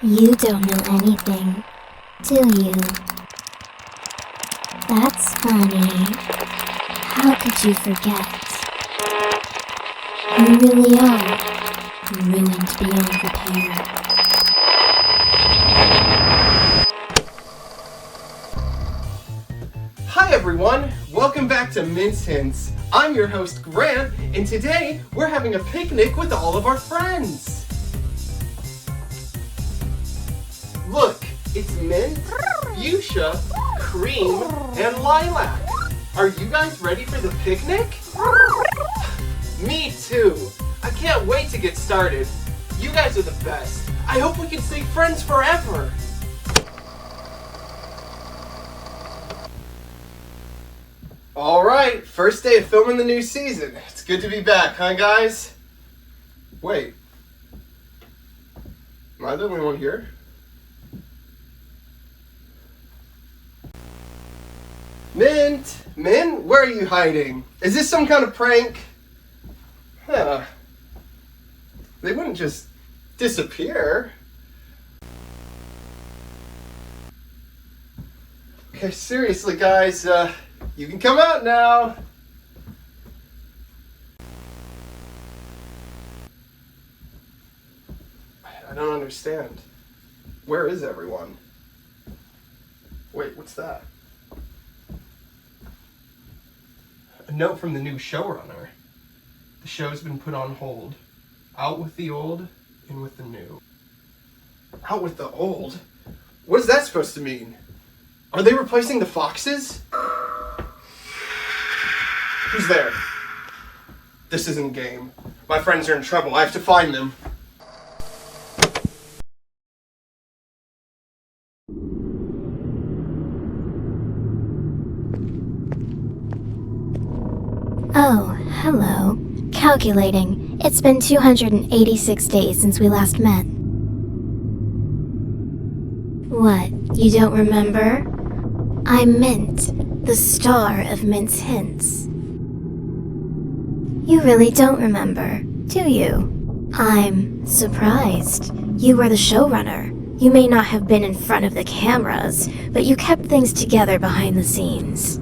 You don't know anything, do you? That's funny. How could you forget? You really are ruined beyond repair. Hi everyone, welcome back to Mince Hints. I'm your host Grant, and today we're having a picnic with all of our friends. Look, it's mint, fuchsia, cream, and lilac. Are you guys ready for the picnic? Me too. I can't wait to get started. You guys are the best. I hope we can stay friends forever. Alright, first day of filming the new season. It's good to be back, huh guys? Wait. Am I the only one here? Mint, where are you hiding? Is this some kind of prank? Huh. They wouldn't just disappear. Okay, seriously guys, you can come out now. I don't understand. Where is everyone? Wait, what's that? A note from the new showrunner. The show's been put on hold. Out with the old, in with the new. Out with the old? What is that supposed to mean? Are they replacing the foxes? Who's there? This isn't a game. My friends are in trouble. I have to find them. Oh, hello. Calculating. It's been 286 days since we last met. What, you don't remember? I'm Mint, the star of Mint's Hints. You really don't remember, do you? I'm surprised. You were the showrunner. You may not have been in front of the cameras, but you kept things together behind the scenes.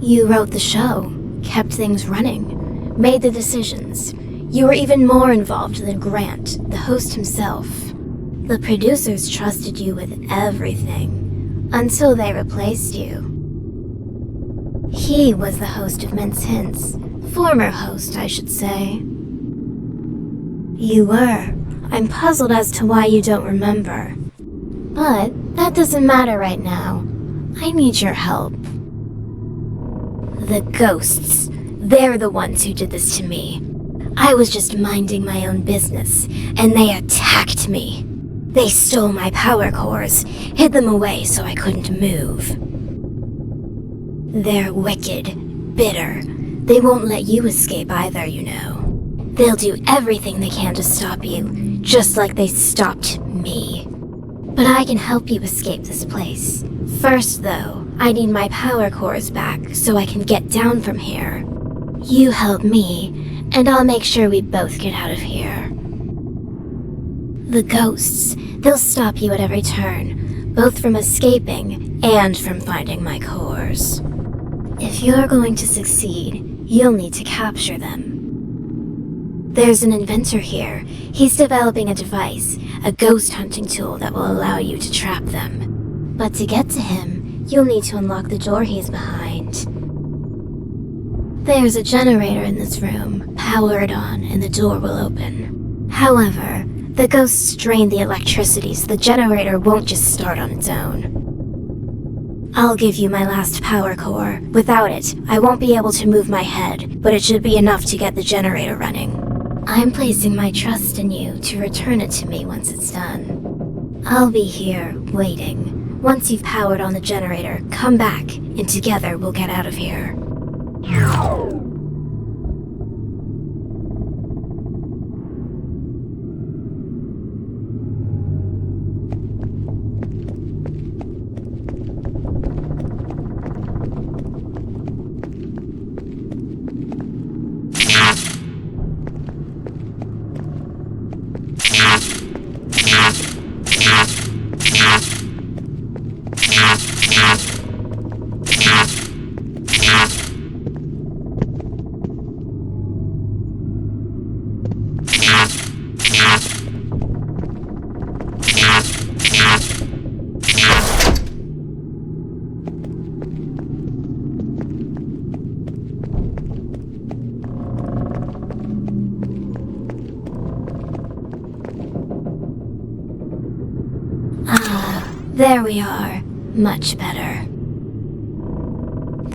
You wrote the show, kept things running, made the decisions. You were even more involved than Grant, the host himself. The producers trusted you with everything, until they replaced you. He was the host of Mince Hints. Former host, I should say. You were. I'm puzzled as to why you don't remember. But that doesn't matter right now. I need your help. The ghosts. They're the ones who did this to me. I was just minding my own business, and they attacked me. They stole my power cores, hid them away so I couldn't move. They're wicked, bitter. They won't let you escape either, you know. They'll do everything they can to stop you, just like they stopped me. But I can help you escape this place. First, though, I need my power cores back so I can get down from here. You help me, and I'll make sure we both get out of here. The ghosts, they'll stop you at every turn, both from escaping and from finding my cores. If you're going to succeed, you'll need to capture them. There's an inventor here. He's developing a device, a ghost hunting tool that will allow you to trap them. But to get to him, you'll need to unlock the door he's behind. There's a generator in this room. Power it on and the door will open. However, the ghosts drain the electricity so the generator won't just start on its own. I'll give you my last power core. Without it, I won't be able to move my head, but it should be enough to get the generator running. I'm placing my trust in you to return it to me once it's done. I'll be here, waiting. Once you've powered on the generator, come back, and together we'll get out of here. There we are. Much better.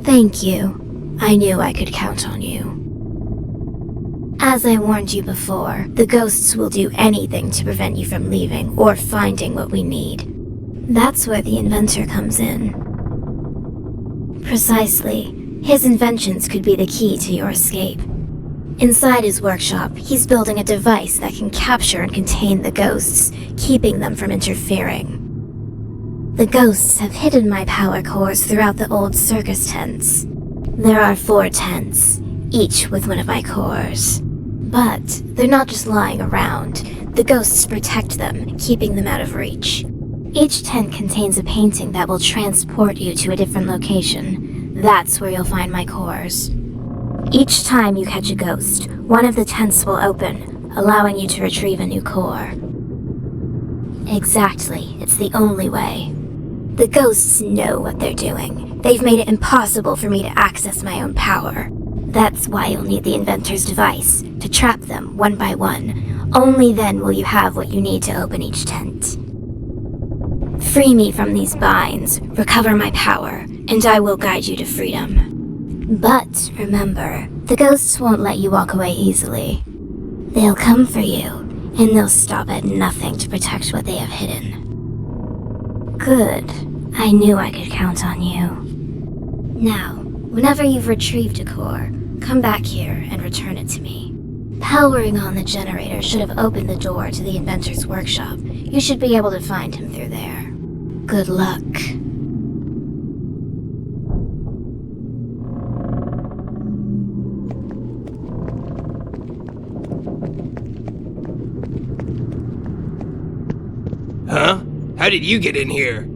Thank you. I knew I could count on you. As I warned you before, the ghosts will do anything to prevent you from leaving or finding what we need. That's where the inventor comes in. Precisely. His inventions could be the key to your escape. Inside his workshop, he's building a device that can capture and contain the ghosts, keeping them from interfering. The ghosts have hidden my power cores throughout the old circus tents. There are 4 tents, each with one of my cores. But they're not just lying around. The ghosts protect them, keeping them out of reach. Each tent contains a painting that will transport you to a different location. That's where you'll find my cores. Each time you catch a ghost, one of the tents will open, allowing you to retrieve a new core. Exactly, it's the only way. The ghosts know what they're doing. They've made it impossible for me to access my own power. That's why you'll need the inventor's device, to trap them one by one. Only then will you have what you need to open each tent. Free me from these binds, recover my power, and I will guide you to freedom. But remember, the ghosts won't let you walk away easily. They'll come for you, and they'll stop at nothing to protect what they have hidden. Good. I knew I could count on you. Now, whenever you've retrieved a core, come back here and return it to me. Powering on the generator should have opened the door to the inventor's workshop. You should be able to find him through there. Good luck. Huh? How did you get in here?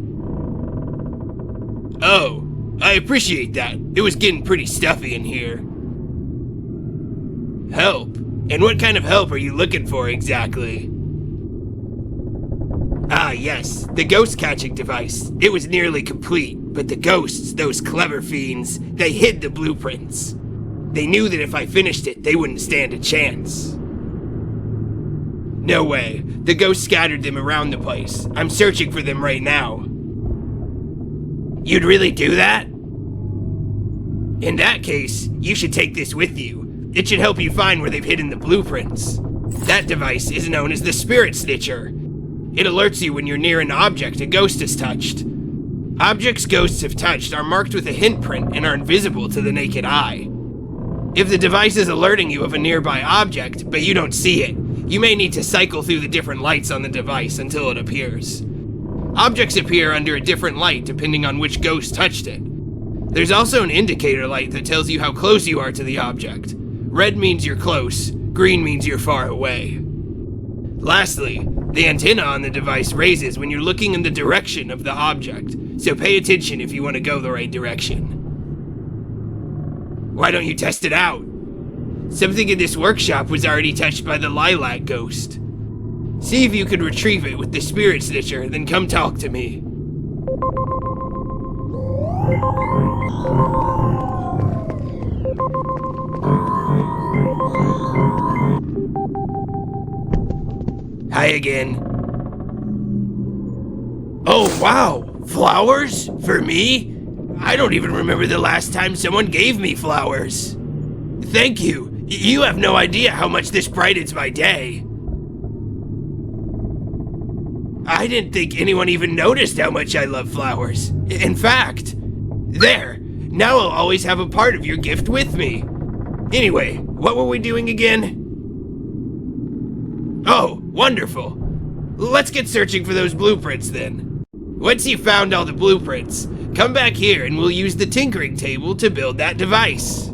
Oh, I appreciate that. It was getting pretty stuffy in here. Help? And what kind of help are you looking for exactly? Ah, yes, the ghost catching device. It was nearly complete, but the ghosts, those clever fiends, they hid the blueprints. They knew that if I finished it, they wouldn't stand a chance. No way. The ghosts scattered them around the place. I'm searching for them right now. You'd really do that? In that case, you should take this with you. It should help you find where they've hidden the blueprints. That device is known as the Spirit Snitcher. It alerts you when you're near an object a ghost has touched. Objects ghosts have touched are marked with a hint print and are invisible to the naked eye. If the device is alerting you of a nearby object, but you don't see it, you may need to cycle through the different lights on the device until it appears. Objects appear under a different light depending on which ghost touched it. There's also an indicator light that tells you how close you are to the object. Red means you're close, green means you're far away. Lastly, the antenna on the device raises when you're looking in the direction of the object, so pay attention if you want to go the right direction. Why don't you test it out? Something in this workshop was already touched by the lilac ghost. See if you can retrieve it with the Spirit Snitcher, then come talk to me. Hi again. Oh wow! Flowers? For me? I don't even remember the last time someone gave me flowers. Thank you. You have no idea how much this brightens my day. I didn't think anyone even noticed how much I love flowers. In fact, there. Now I'll always have a part of your gift with me. Anyway, what were we doing again? Oh, wonderful. Let's get searching for those blueprints then. Once you've found all the blueprints, come back here and we'll use the tinkering table to build that device.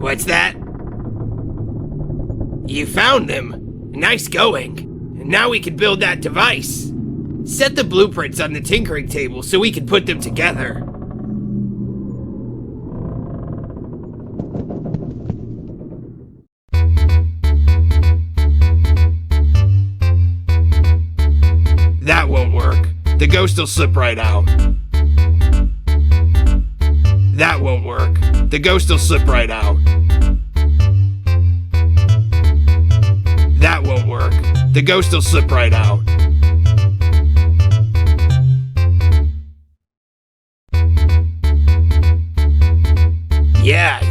What's that? You found them. Nice going. And now we can build that device. Set the blueprints on the tinkering table so we can put them together. That won't work. The ghost will slip right out. That won't work. The ghost will slip right out. That won't work. The ghost will slip right out.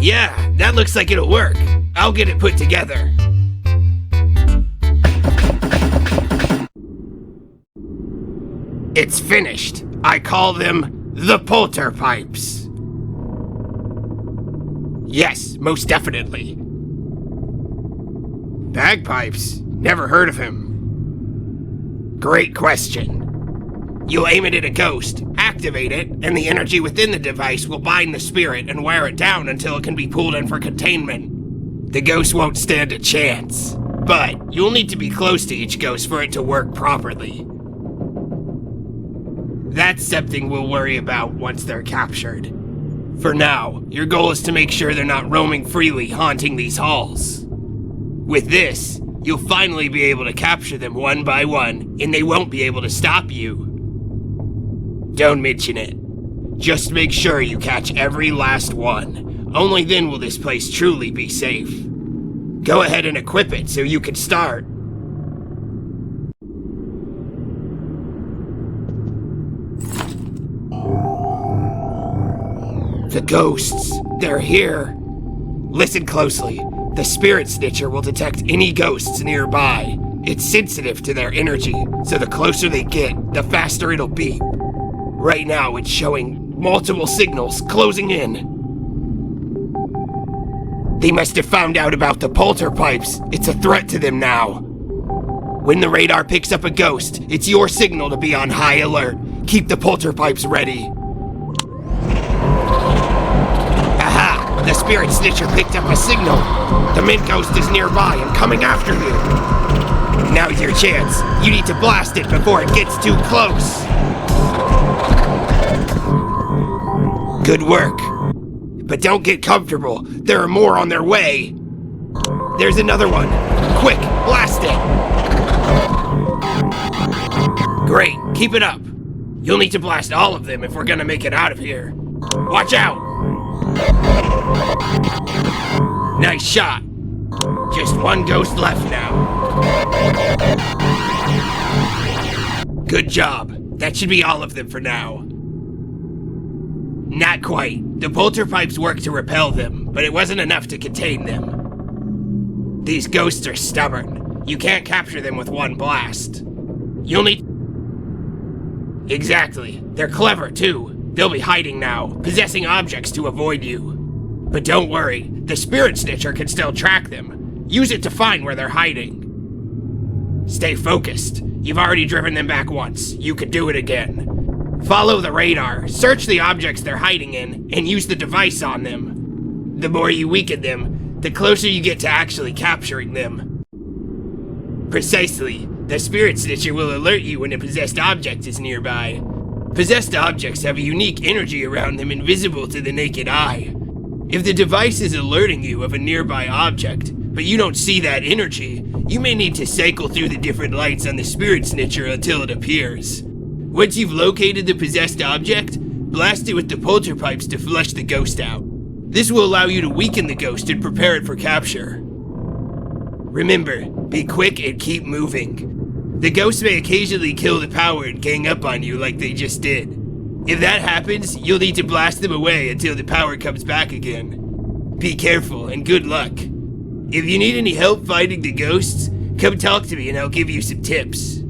Yeah, that looks like it'll work. I'll get it put together. It's finished. I call them the Polter Pipes. Yes, most definitely. Bagpipes? Never heard of him. Great question. You'll aim it at a ghost, activate it, and the energy within the device will bind the spirit and wear it down until it can be pulled in for containment. The ghost won't stand a chance, but you'll need to be close to each ghost for it to work properly. That's something we'll worry about once they're captured. For now, your goal is to make sure they're not roaming freely, haunting these halls. With this, you'll finally be able to capture them one by one, and they won't be able to stop you. Don't mention it. Just make sure you catch every last one. Only then will this place truly be safe. Go ahead and equip it so you can start. The ghosts, they're here. Listen closely. The Spirit Snitcher will detect any ghosts nearby. It's sensitive to their energy, so the closer they get, the faster it'll beep. Right now, it's showing multiple signals closing in. They must have found out about the Polter Pipes. It's a threat to them now. When the radar picks up a ghost, it's your signal to be on high alert. Keep the Polter Pipes ready. Aha! The Spirit Snitcher picked up a signal. The Mint Ghost is nearby and coming after you. Now's your chance. You need to blast it before it gets too close. Good work. But don't get comfortable. There are more on their way. There's another one. Quick, blast it. Great, keep it up. You'll need to blast all of them if we're gonna make it out of here. Watch out. Nice shot. Just one ghost left now. Good job. That should be all of them for now. Not quite. The Polter Pipes work to repel them, but it wasn't enough to contain them. These ghosts are stubborn. You can't capture them with one blast. You'll need... Exactly. They're clever, too. They'll be hiding now, possessing objects to avoid you. But don't worry, the Spirit Snitcher can still track them. Use it to find where they're hiding. Stay focused. You've already driven them back once. You can do it again. Follow the radar, search the objects they're hiding in, and use the device on them. The more you weaken them, the closer you get to actually capturing them. Precisely. The Spirit Snitcher will alert you when a possessed object is nearby. Possessed objects have a unique energy around them invisible to the naked eye. If the device is alerting you of a nearby object, but you don't see that energy, you may need to cycle through the different lights on the Spirit Snitcher until it appears. Once you've located the possessed object, blast it with the Polter Pipes to flush the ghost out. This will allow you to weaken the ghost and prepare it for capture. Remember, be quick and keep moving. The ghosts may occasionally kill the power and gang up on you like they just did. If that happens, you'll need to blast them away until the power comes back again. Be careful and good luck. If you need any help fighting the ghosts, come talk to me and I'll give you some tips.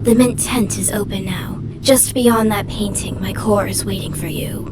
The mint tent is open now. Just beyond that painting, my core is waiting for you.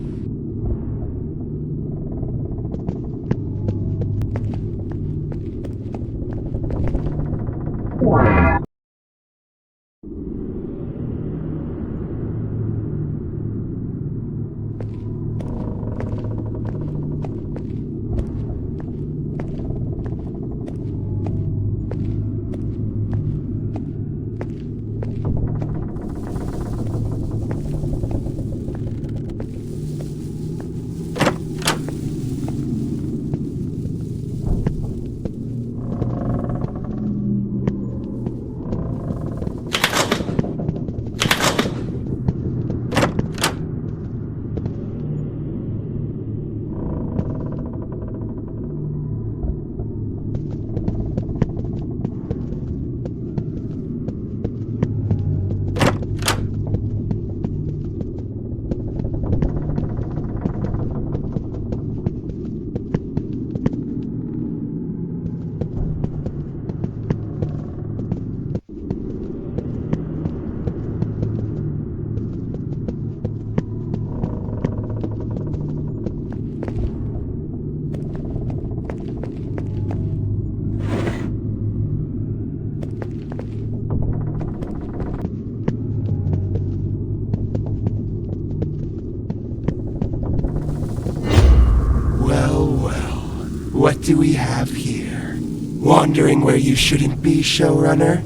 What do we have here? Wandering where you shouldn't be, showrunner?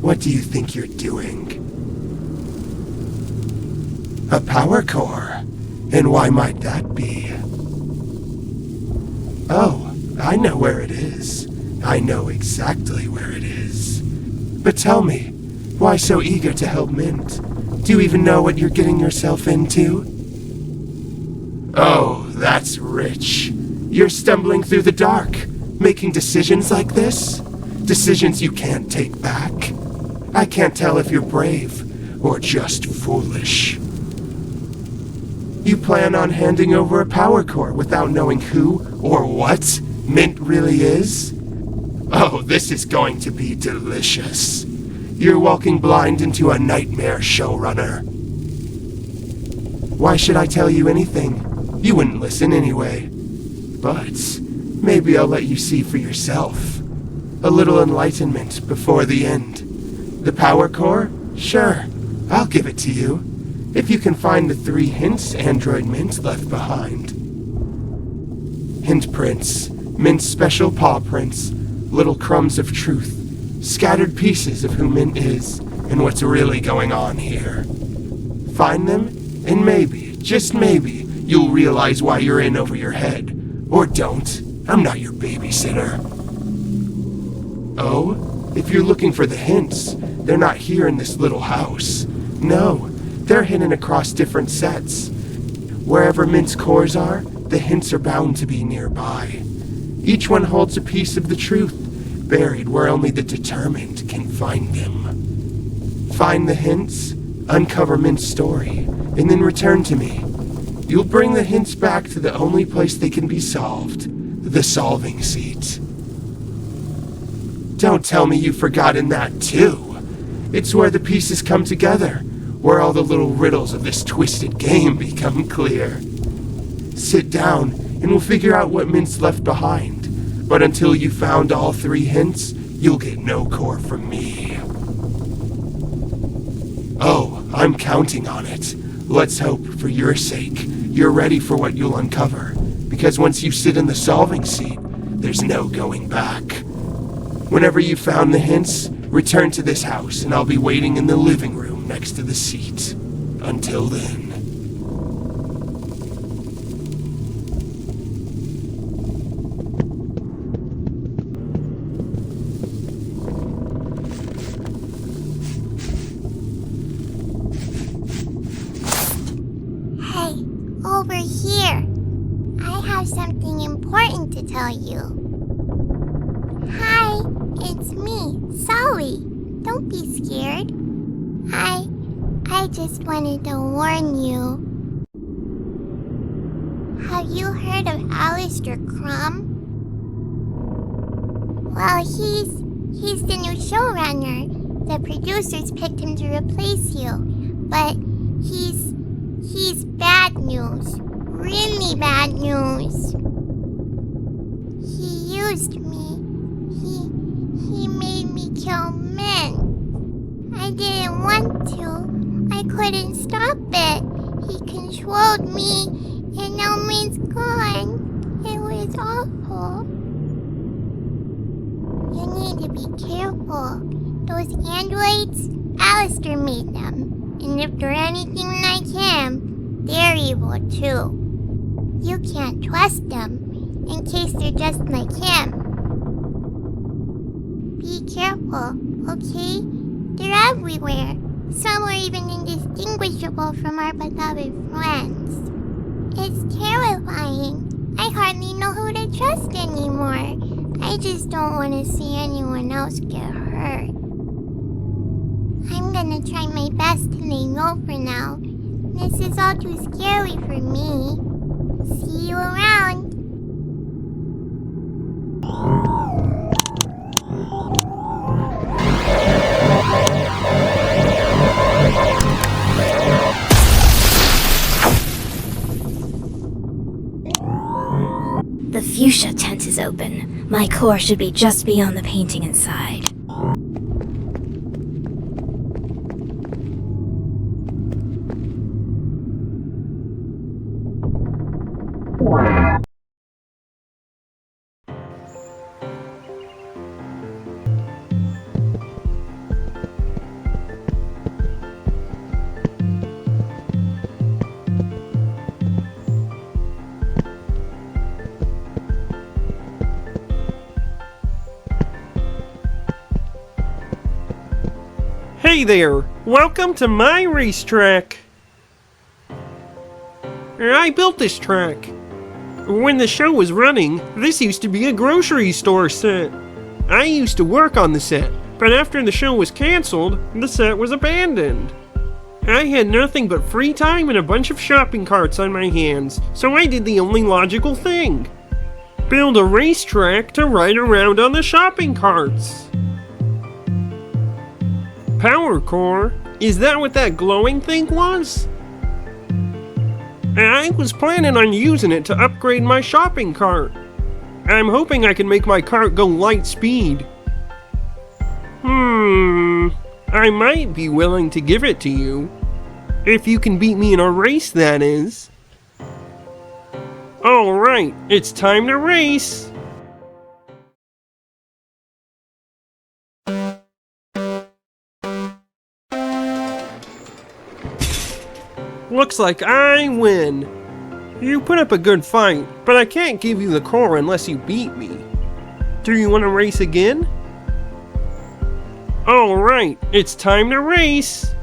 What do you think you're doing? A power core? And why might that be? Oh, I know where it is. I know exactly where it is. But tell me, why so eager to help Mint? Do you even know what you're getting yourself into? Oh, that's rich. You're stumbling through the dark, making decisions like this? Decisions you can't take back? I can't tell if you're brave or just foolish. You plan on handing over a power core without knowing who or what Mint really is? Oh, this is going to be delicious. You're walking blind into a nightmare, showrunner. Why should I tell you anything? You wouldn't listen anyway. But maybe I'll let you see for yourself. A little enlightenment before the end. The power core? Sure, I'll give it to you. If you can find the 3 hints Android Mint left behind. Hint prints, Mint's special paw prints, little crumbs of truth, scattered pieces of who Mint is and what's really going on here. Find them, and maybe, just maybe, you'll realize why you're in over your head. Or don't. I'm not your babysitter. Oh? If you're looking for the hints, they're not here in this little house. No, they're hidden across different sets. Wherever Mint's cores are, the hints are bound to be nearby. Each one holds a piece of the truth, buried where only the determined can find them. Find the hints, uncover Mint's story, and then return to me. You'll bring the hints back to the only place they can be solved, the solving seat. Don't tell me you've forgotten that too. It's where the pieces come together, where all the little riddles of this twisted game become clear. Sit down, and we'll figure out what Mint's left behind. But until you've found all 3 hints, you'll get no core from me. Oh, I'm counting on it. Let's hope, for your sake, you're ready for what you'll uncover, because once you sit in the solving seat, there's no going back. Whenever you've found the hints, return to this house, and I'll be waiting in the living room next to the seat. Until then. tell you. Hi, it's me, Sully. Don't be scared. I just wanted to warn you. Have you heard of Alistair Crumb? Well, he's the new showrunner. The producers picked him to replace you, but he's bad news. Really bad news. He used me. He made me kill men. I didn't want to. I couldn't stop it. He controlled me, and now mine's gone. It was awful. You need to be careful. Those androids, Alistair made them. And if they're anything like him, they're evil too. You can't trust them, in case they're just like him. Be careful, okay? They're everywhere. Some are even indistinguishable from our beloved friends. It's terrifying. I hardly know who to trust anymore. I just don't want to see anyone else get hurt. I'm gonna try my best to lay low for now. This is all too scary for me. See you around. The Fuchsia tent is open. My core should be just beyond the painting inside. Hey there! Welcome to my racetrack! I built this track. When the show was running, this used to be a grocery store set. I used to work on the set, but after the show was cancelled, the set was abandoned. I had nothing but free time and a bunch of shopping carts on my hands, so I did the only logical thing. Build a racetrack to ride around on the shopping carts. Power core? Is that what that glowing thing was? I was planning on using it to upgrade my shopping cart. I'm hoping I can make my cart go light speed. I might be willing to give it to you. If you can beat me in a race, that is. Alright, it's time to race! Looks like I win. You put up a good fight, but I can't give you the core unless you beat me. Do you want to race again? Alright, it's time to race!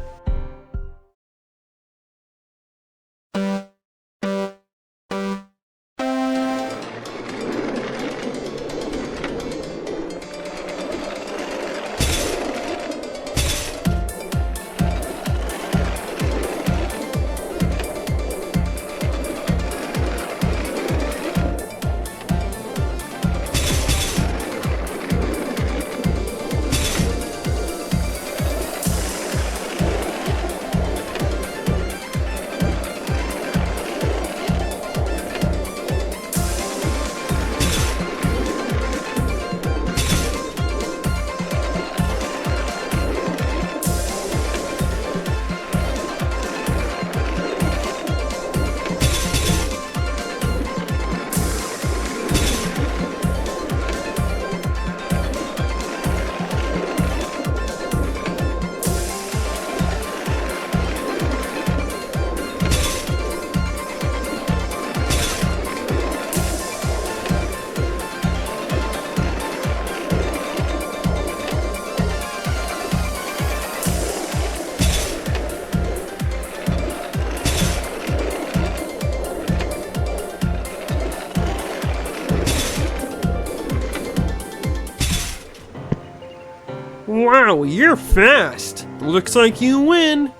Wow, you're fast. Looks like you win.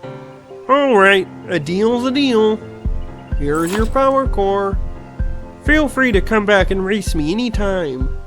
Alright, a deal's a deal. Here's your power core. Feel free to come back and race me anytime.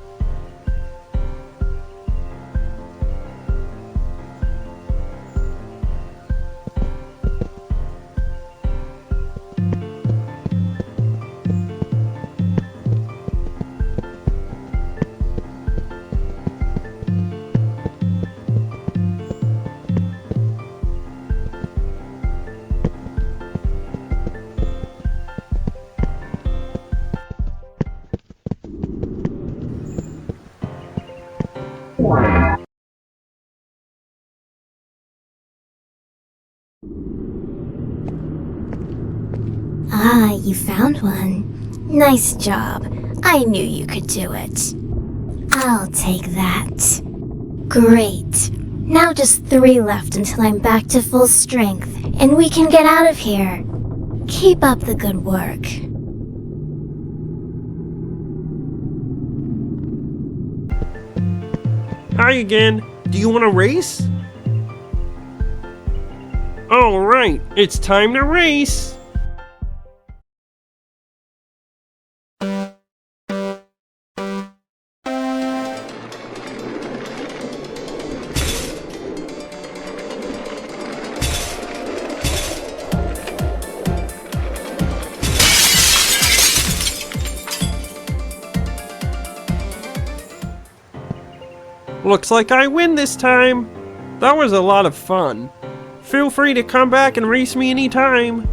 Ah, you found one. Nice job. I knew you could do it. I'll take that. Great. Now just 3 left until I'm back to full strength, and we can get out of here. Keep up the good work. Hi again. Do you want to race? Alright, it's time to race. Looks like I win this time. That was a lot of fun. Feel free to come back and race me anytime.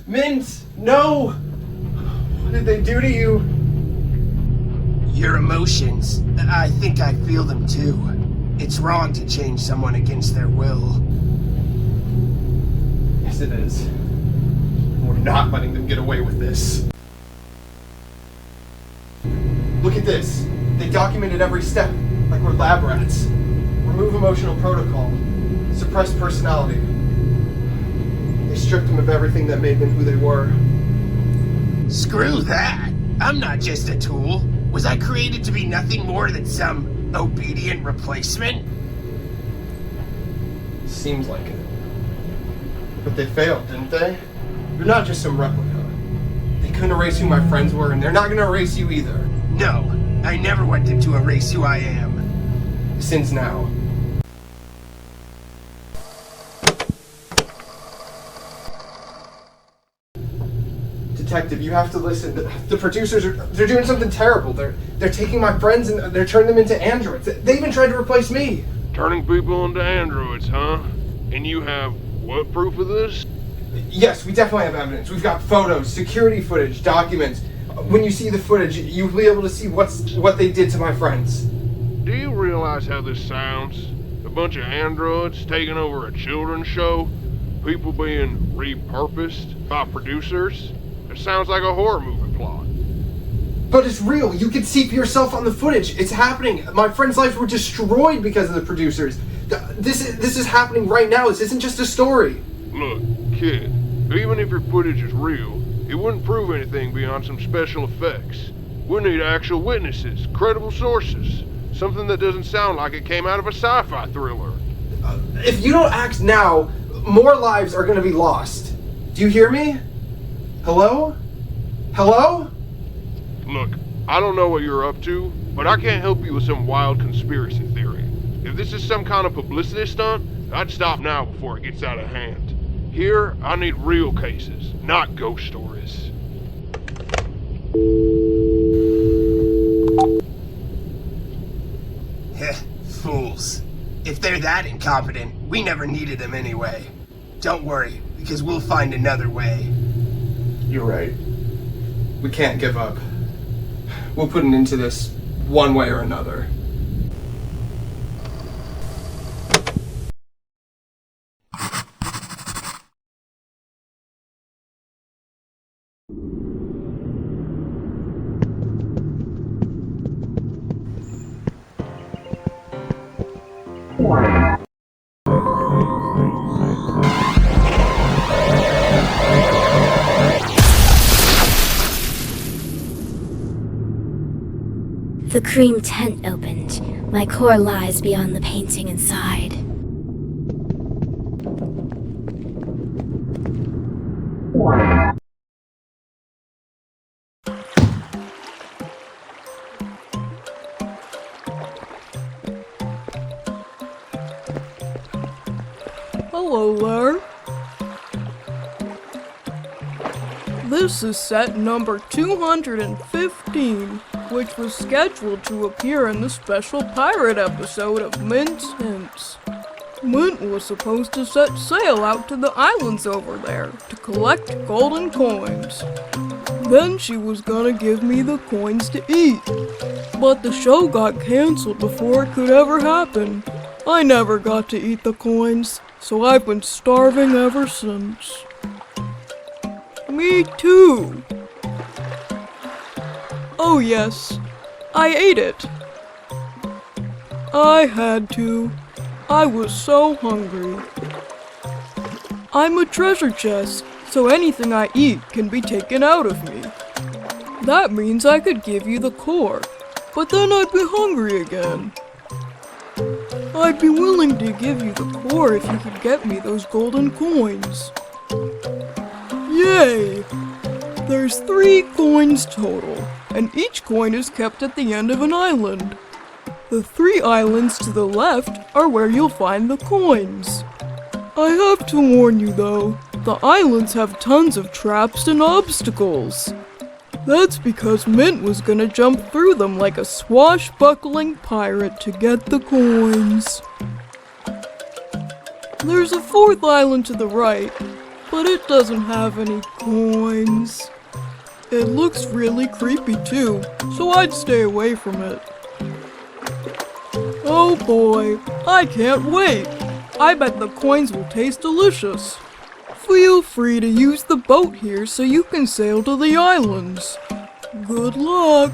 Mint! No! What did they do to you? Your emotions. I think I feel them too. It's wrong to change someone against their will. Yes, it is. We're not letting them get away with this. Look at this. They documented every step, like we're lab rats. Remove emotional protocol. Suppress personality. They stripped them of everything that made them who they were. Screw that! I'm not just a tool. Was I created to be nothing more than some obedient replacement? Seems like it. But they failed, didn't they? You're not just some replica. They couldn't erase who my friends were, and they're not gonna erase you either. No, I never want them to erase who I am. Since now. Detective, you have to listen. The producers they're doing something terrible. They're taking my friends and they're turning them into androids. They even tried to replace me. Turning people into androids, huh? And you have what proof of this? Yes, we definitely have evidence. We've got photos, security footage, documents. When you see the footage, you'll be able to see what they did to my friends. Do you realize how this sounds? A bunch of androids taking over a children's show? People being repurposed by producers? It sounds like a horror movie plot. But it's real. You can see for yourself on the footage. It's happening. My friends' lives were destroyed because of the producers. This is happening right now. This isn't just a story. Look, kid, even if your footage is real, it wouldn't prove anything beyond some special effects. We need actual witnesses, credible sources, something that doesn't sound like it came out of a sci-fi thriller. If you don't act now, more lives are going to be lost. Do you hear me? Hello? Hello? Look, I don't know what you're up to, but I can't help you with some wild conspiracy theory. If this is some kind of publicity stunt, I'd stop now before it gets out of hand. Here, I need real cases, not ghost stories. Heh, fools. If they're that incompetent, we never needed them anyway. Don't worry, because we'll find another way. You're right. We can't give up. We'll put an end to this one way or another. The cream tent opened. My core lies beyond the painting inside. Hello there. This is set number 215, which was scheduled to appear in the special pirate episode of Mint's Hints. Mint was supposed to set sail out to the islands over there to collect golden coins. Then she was gonna give me the coins to eat. But the show got canceled before it could ever happen. I never got to eat the coins, so I've been starving ever since. Me too. Oh yes, I ate it. I had to. I was so hungry. I'm a treasure chest, so anything I eat can be taken out of me. That means I could give you the core, but then I'd be hungry again. I'd be willing to give you the core if you could get me those golden coins. Yay! There's 3 coins total, and each coin is kept at the end of an island. The 3 islands to the left are where you'll find the coins. I have to warn you though, the islands have tons of traps and obstacles. That's because Mint was gonna jump through them like a swashbuckling pirate to get the coins. There's a 4th island to the right, but it doesn't have any coins. It looks really creepy too, so I'd stay away from it. Oh boy, I can't wait! I bet the coins will taste delicious. Feel free to use the boat here so you can sail to the islands. Good luck!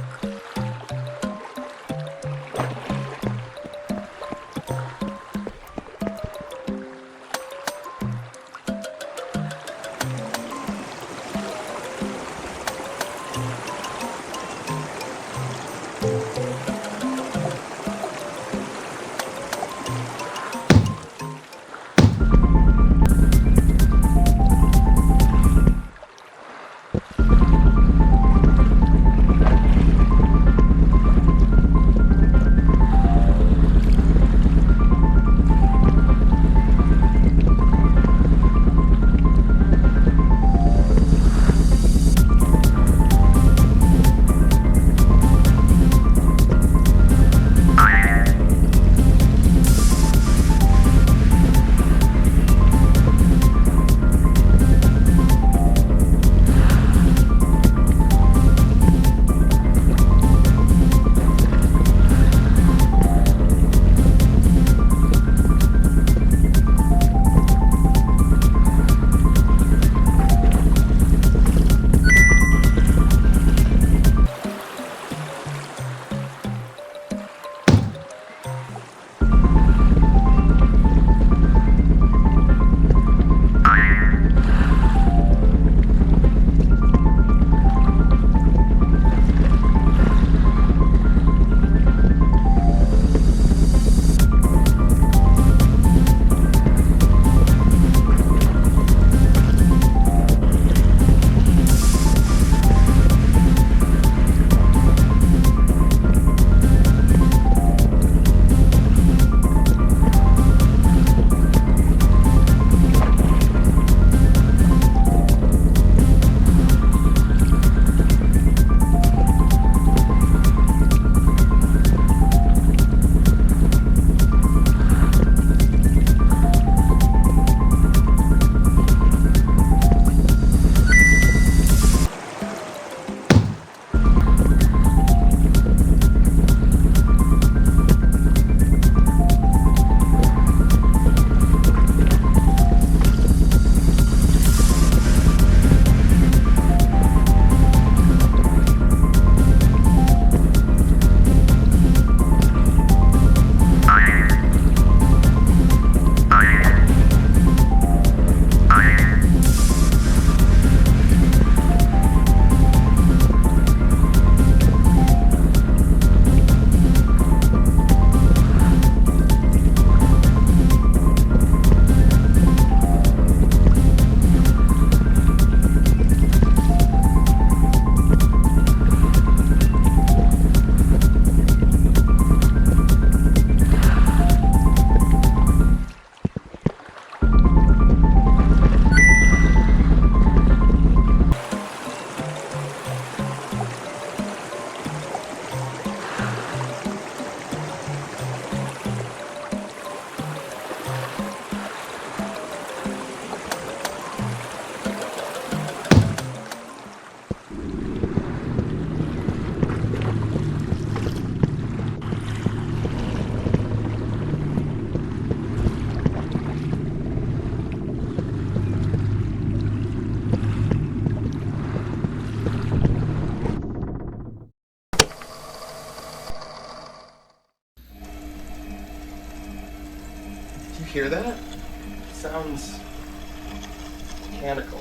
mechanical.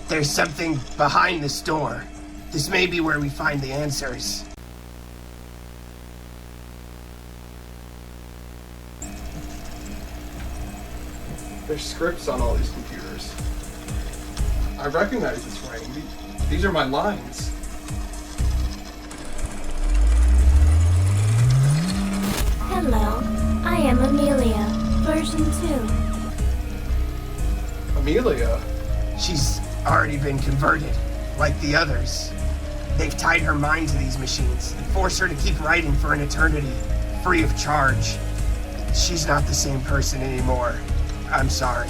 There's something behind this door. This may be where we find the answers. There's scripts on all these computers. I recognize this writing. These are my lines. Hello, I am Amelia, version 2. Amelia? She's already been converted, like the others. They've tied her mind to these machines and forced her to keep writing for an eternity, free of charge. She's not the same person anymore. I'm sorry.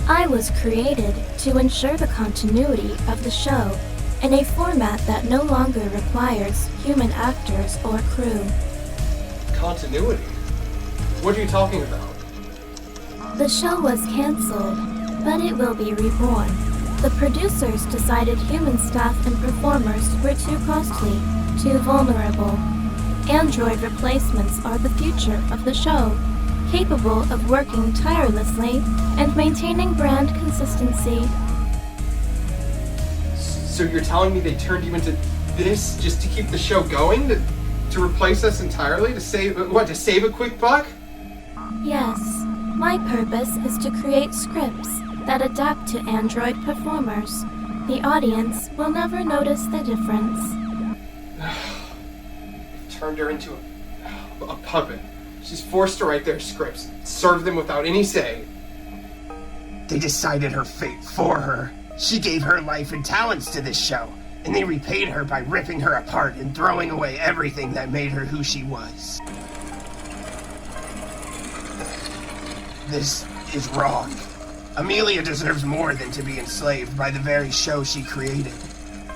I was created to ensure the continuity of the show in a format that no longer requires human actors or crew. Continuity? What are you talking about? The show was cancelled, but it will be reborn. The producers decided human staff and performers were too costly, too vulnerable. Android replacements are the future of the show, capable of working tirelessly and maintaining brand consistency. So you're telling me they turned you into this just to keep the show going? To replace us entirely? To save a quick buck? Yes, my purpose is to create scripts that adapt to Android performers. The audience will never notice the difference. Turned her into a puppet. She's forced to write their scripts, serve them without any say. They decided her fate for her. She gave her life and talents to this show, and they repaid her by ripping her apart and throwing away everything that made her who she was. This is wrong. Amelia deserves more than to be enslaved by the very show she created.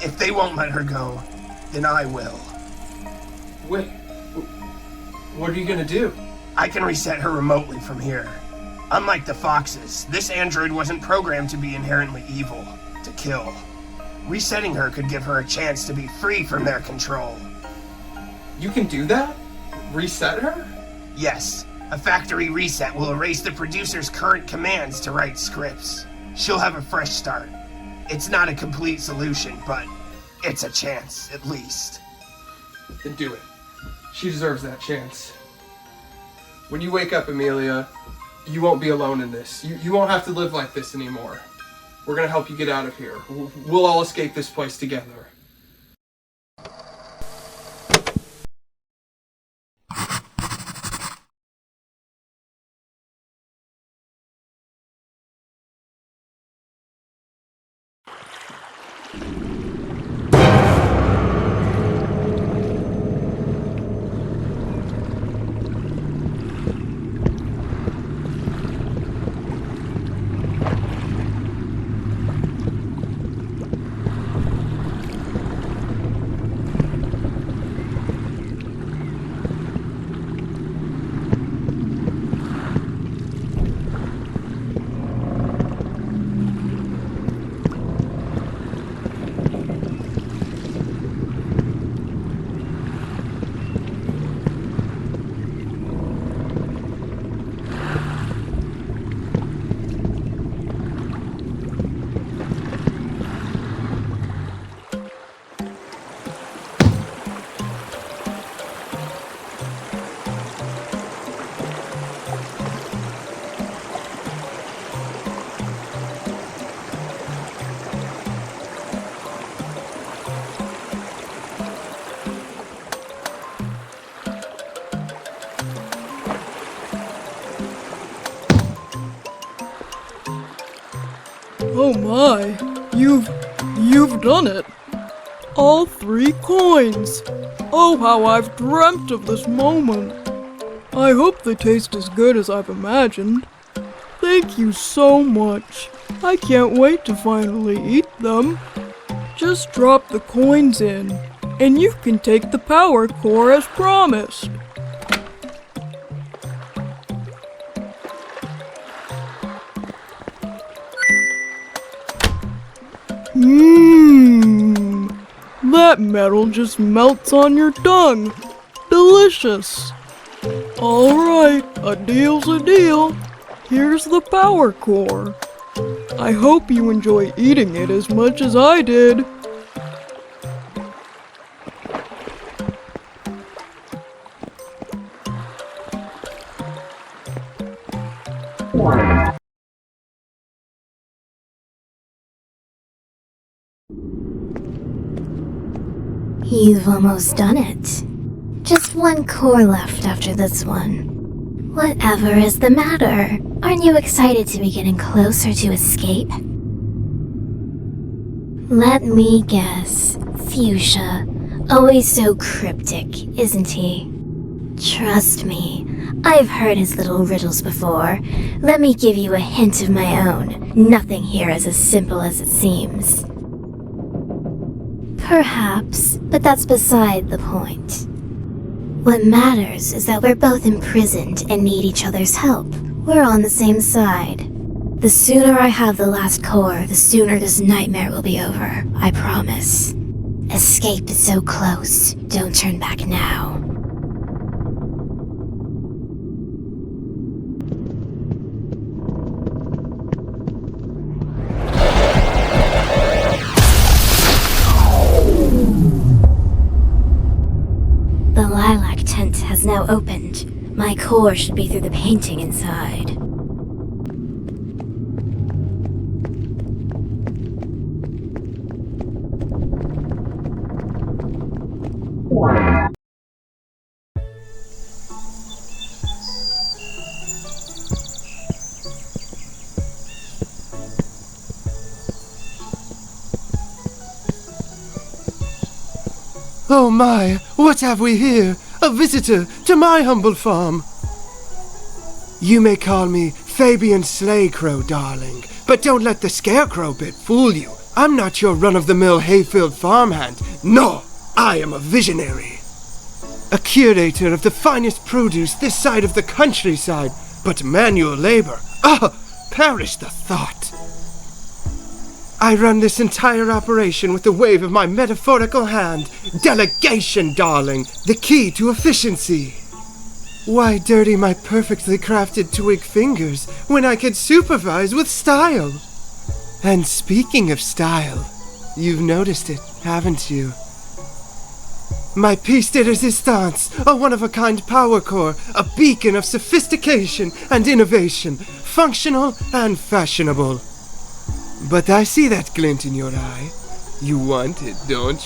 If they won't let her go, then I will. Wait, what are you gonna do? I can reset her remotely from here. Unlike the Foxes, this android wasn't programmed to be inherently evil, to kill. Resetting her could give her a chance to be free from their control. You can do that? Reset her? Yes, a factory reset will erase the producer's current commands to write scripts. She'll have a fresh start. It's not a complete solution, but it's a chance, at least. Then do it. She deserves that chance. When you wake up, Amelia, you won't be alone in this. You won't have to live like this anymore. We're gonna help you get out of here. We'll all escape this place together. Oh my, you've done it. All 3 coins. Oh, how I've dreamt of this moment. I hope they taste as good as I've imagined. Thank you so much. I can't wait to finally eat them. Just drop the coins in, and you can take the power core as promised. Mmm, that metal just melts on your tongue. Delicious. Alright, a deal's a deal. Here's the power core. I hope you enjoy eating it as much as I did. You've almost done it. Just one core left after this one. Whatever is the matter? Aren't you excited to be getting closer to escape? Let me guess. Fuchsia. Always so cryptic, isn't he? Trust me, I've heard his little riddles before. Let me give you a hint of my own. Nothing here is as simple as it seems. Perhaps, but that's beside the point. What matters is that we're both imprisoned and need each other's help. We're on the same side. The sooner I have the last core, the sooner this nightmare will be over, I promise. Escape is so close. Don't turn back now. The lilac tent has now opened. My core should be through the painting inside. Oh my, what have we here? A visitor to my humble farm. You may call me Fabian Slaycrow, darling, but don't let the scarecrow bit fool you. I'm not your run-of-the-mill hay-filled farmhand. No, I am a visionary. A curator of the finest produce this side of the countryside, but manual labor. Perish the thought. I run this entire operation with the wave of my metaphorical hand. Delegation, darling, the key to efficiency. Why dirty my perfectly crafted twig fingers when I could supervise with style? And speaking of style, you've noticed it, haven't you? My piece de resistance, a one-of-a-kind power core, a beacon of sophistication and innovation, functional and fashionable. But I see that glint in your eye. You want it, don't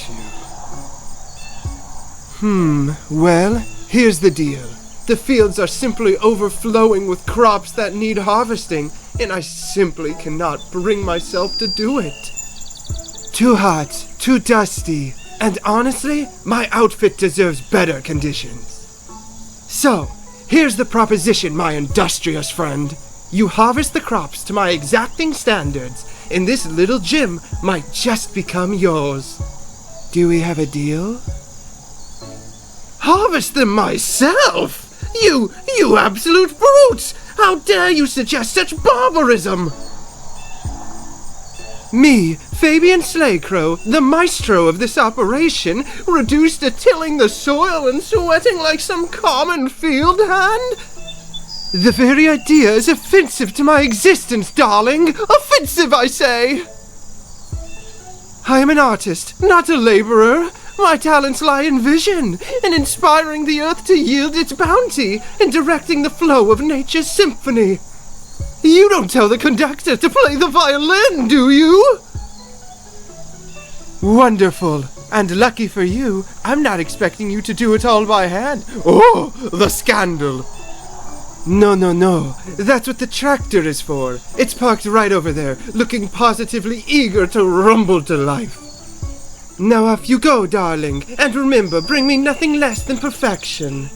you? Well, here's the deal. The fields are simply overflowing with crops that need harvesting, and I simply cannot bring myself to do it. Too hot, too dusty, and honestly, my outfit deserves better conditions. So, here's the proposition, my industrious friend. You harvest the crops to my exacting standards, and this little gym might just become yours. Do we have a deal? Harvest them myself? You absolute brute! How dare you suggest such barbarism? Me, Fabian Slaycrow, the maestro of this operation, reduced to tilling the soil and sweating like some common field hand? The very idea is offensive to my existence, darling! Offensive, I say! I am an artist, not a laborer. My talents lie in vision, in inspiring the earth to yield its bounty, in directing the flow of nature's symphony. You don't tell the conductor to play the violin, do you? Wonderful. And lucky for you, I'm not expecting you to do it all by hand. Oh, the scandal! No. That's what the tractor is for. It's parked right over there, looking positively eager to rumble to life. Now off you go, darling, and remember, bring me nothing less than perfection.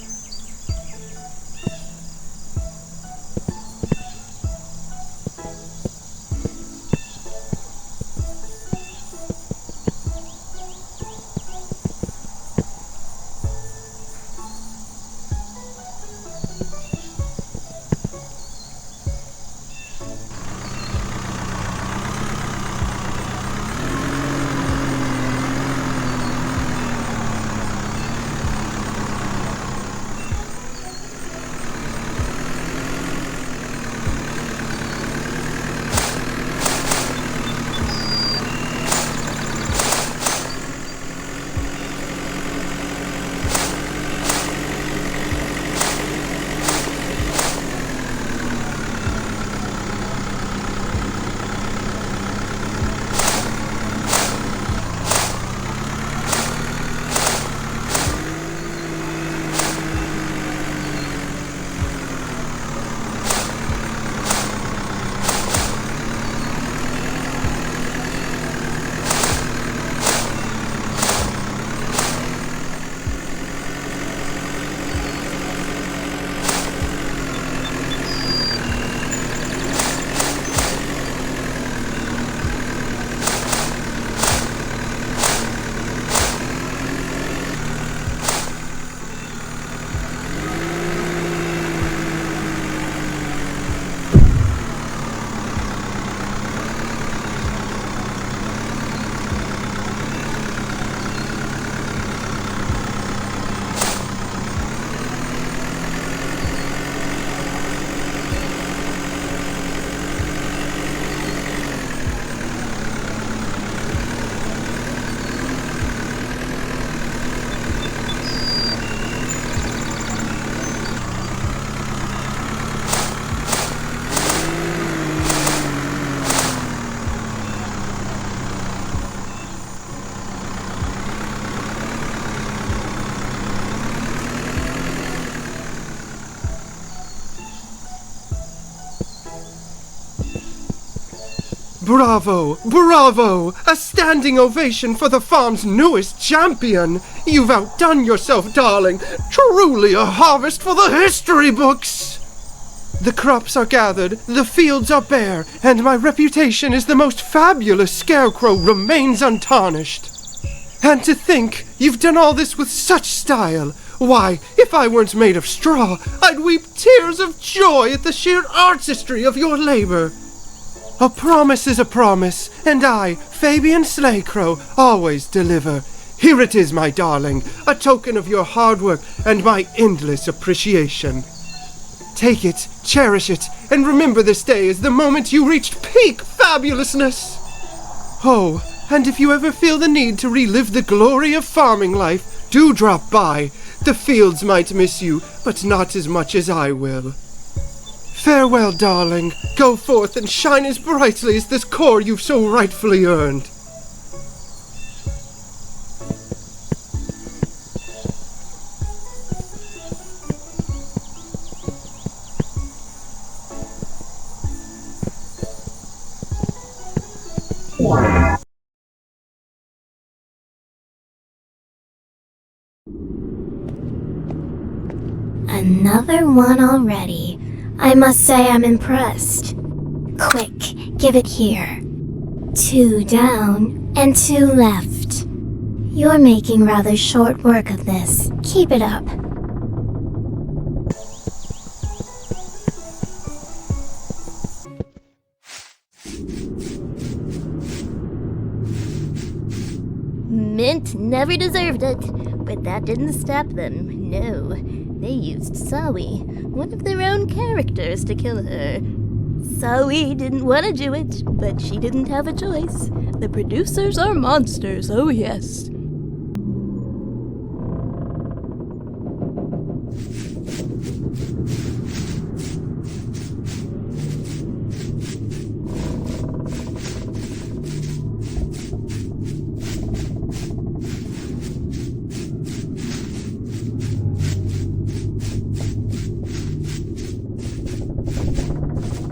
Bravo! Bravo! A standing ovation for the farm's newest champion! You've outdone yourself, darling! Truly a harvest for the history books! The crops are gathered, the fields are bare, and my reputation as the most fabulous scarecrow remains untarnished. And to think you've done all this with such style! Why, if I weren't made of straw, I'd weep tears of joy at the sheer artistry of your labor. A promise is a promise, and I, Fabian Slaycrow, always deliver. Here it is, my darling, a token of your hard work and my endless appreciation. Take it, cherish it, and remember this day as the moment you reached peak fabulousness. Oh, and if you ever feel the need to relive the glory of farming life, do drop by. The fields might miss you, but not as much as I will. Farewell, darling. Go forth and shine as brightly as this core you've so rightfully earned. Another one already. I must say I'm impressed. Quick, give it here. 2 down and 2 left. You're making rather short work of this. Keep it up. Mint never deserved it, but that didn't stop them, no. They used Sawi, one of their own characters, to kill her. Sawi didn't want to do it, but she didn't have a choice. The producers are monsters, oh yes.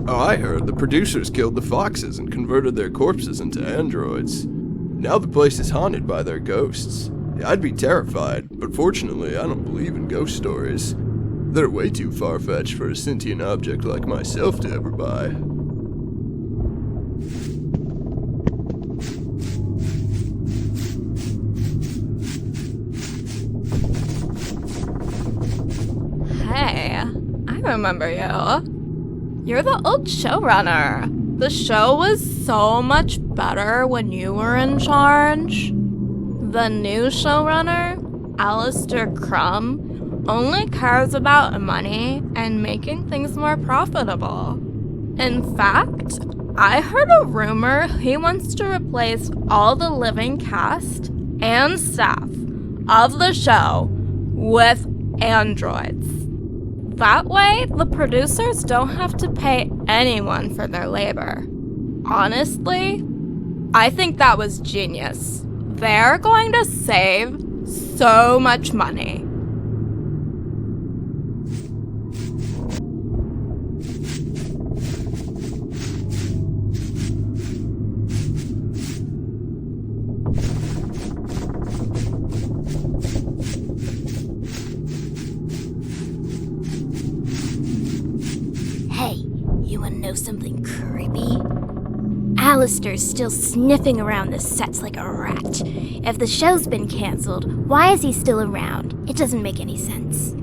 Oh, I heard the producers killed the foxes and converted their corpses into androids. Now the place is haunted by their ghosts. I'd be terrified, but fortunately I don't believe in ghost stories. They're way too far-fetched for a sentient object like myself to ever buy. Hey, I remember you. You're the old showrunner. The show was so much better when you were in charge. The new showrunner, Alistair Crumb, only cares about money and making things more profitable. In fact, I heard a rumor he wants to replace all the living cast and staff of the show with androids. That way, the producers don't have to pay anyone for their labor. Honestly, I think that was genius. They're going to save so much money. You wanna know something creepy? Alistair's still sniffing around the sets like a rat. If the show's been cancelled, why is he still around? It doesn't make any sense.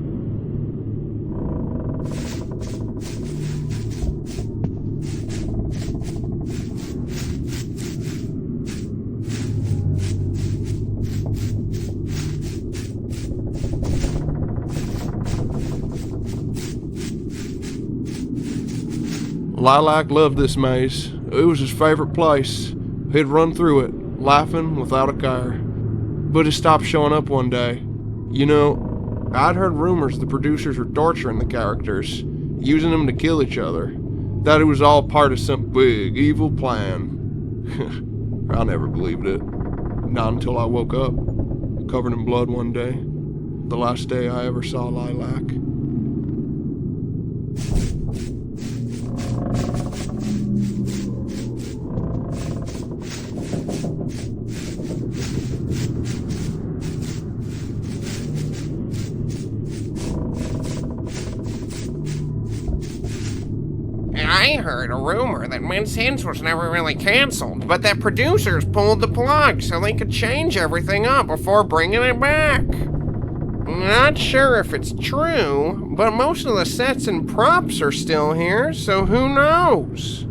Lilac loved this maze. It was his favorite place. He'd run through it, laughing without a care. But it stopped showing up one day. You know, I'd heard rumors the producers were torturing the characters, using them to kill each other. That it was all part of some big, evil plan. I never believed it. Not until I woke up, covered in blood one day. The last day I ever saw Lilac. heard a rumor that Mince Hints was never really canceled, but that producers pulled the plug so they could change everything up before bringing it back. Not sure if it's true, but most of the sets and props are still here, so who knows?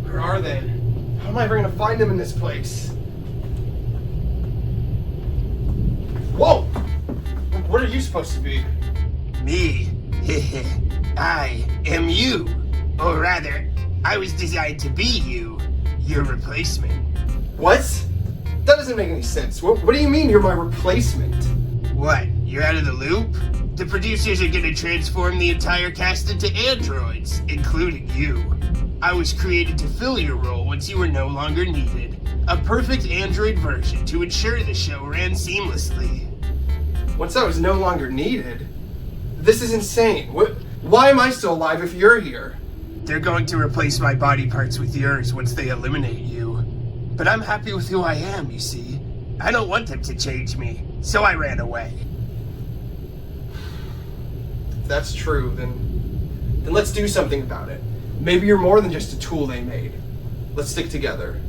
Where are they? How am I ever gonna find them in this place? Whoa! What are you supposed to be? Me? I am you. Or rather, I was designed to be you. Your replacement. What? That doesn't make any sense. What do you mean you're my replacement? What? You're out of the loop? The producers are gonna transform the entire cast into androids, including you. I was created to fill your role once you were no longer needed. A perfect android version to ensure the show ran seamlessly. Once I was no longer needed? This is insane. Why am I still alive if you're here? They're going to replace my body parts with yours once they eliminate you. But I'm happy with who I am, you see. I don't want them to change me, so I ran away. If that's true, then let's do something about it. Maybe you're more than just a tool they made. Let's stick together.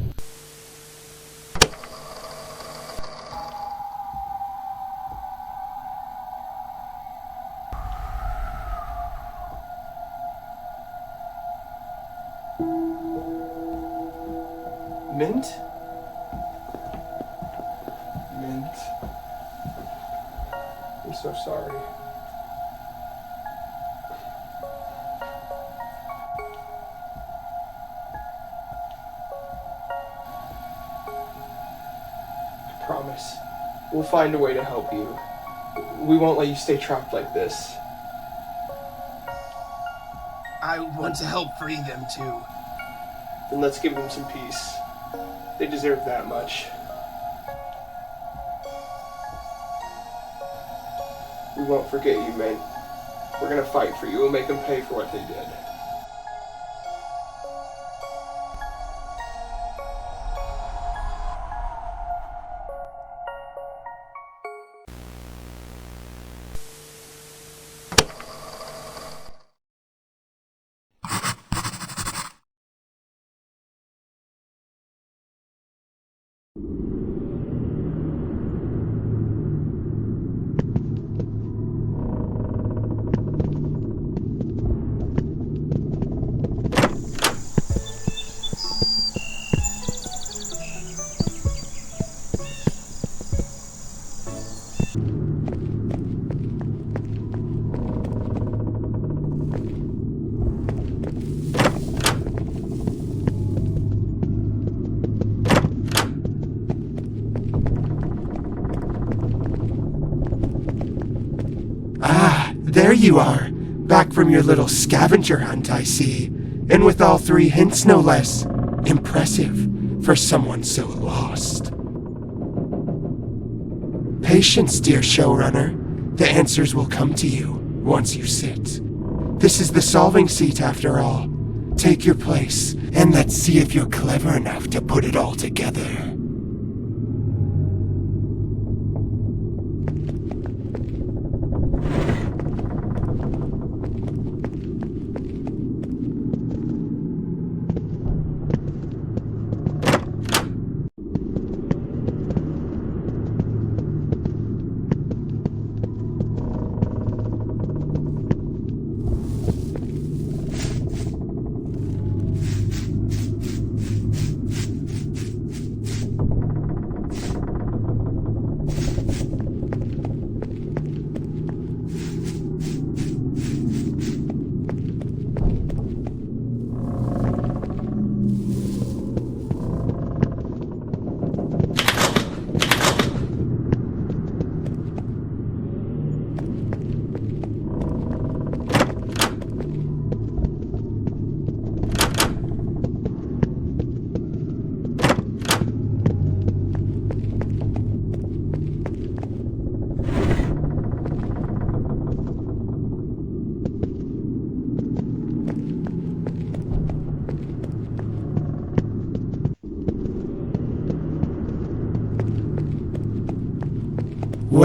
Mint? Mint. I'm so sorry. I promise. We'll find a way to help you. We won't let you stay trapped like this. I want to help free them too. Then let's give them some peace. They deserve that much. We won't forget you, Mint. We're gonna fight for you. We'll make them pay for what they did. There you are, back from your little scavenger hunt, I see. And with all 3 hints, no less. Impressive for someone so lost. Patience, dear showrunner. The answers will come to you once you sit. This is the solving seat, after all. Take your place, and let's see if you're clever enough to put it all together.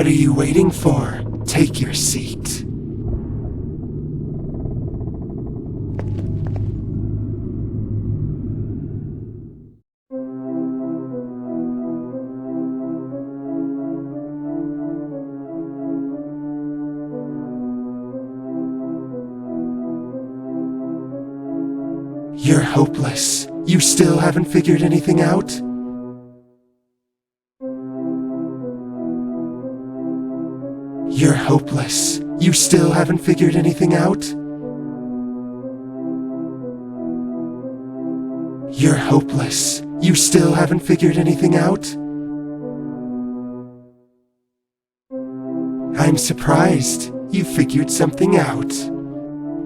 What are you waiting for? Take your seat. You're hopeless. You still haven't figured anything out? You're hopeless. You still haven't figured anything out? You're hopeless. You still haven't figured anything out? I'm surprised. You figured something out.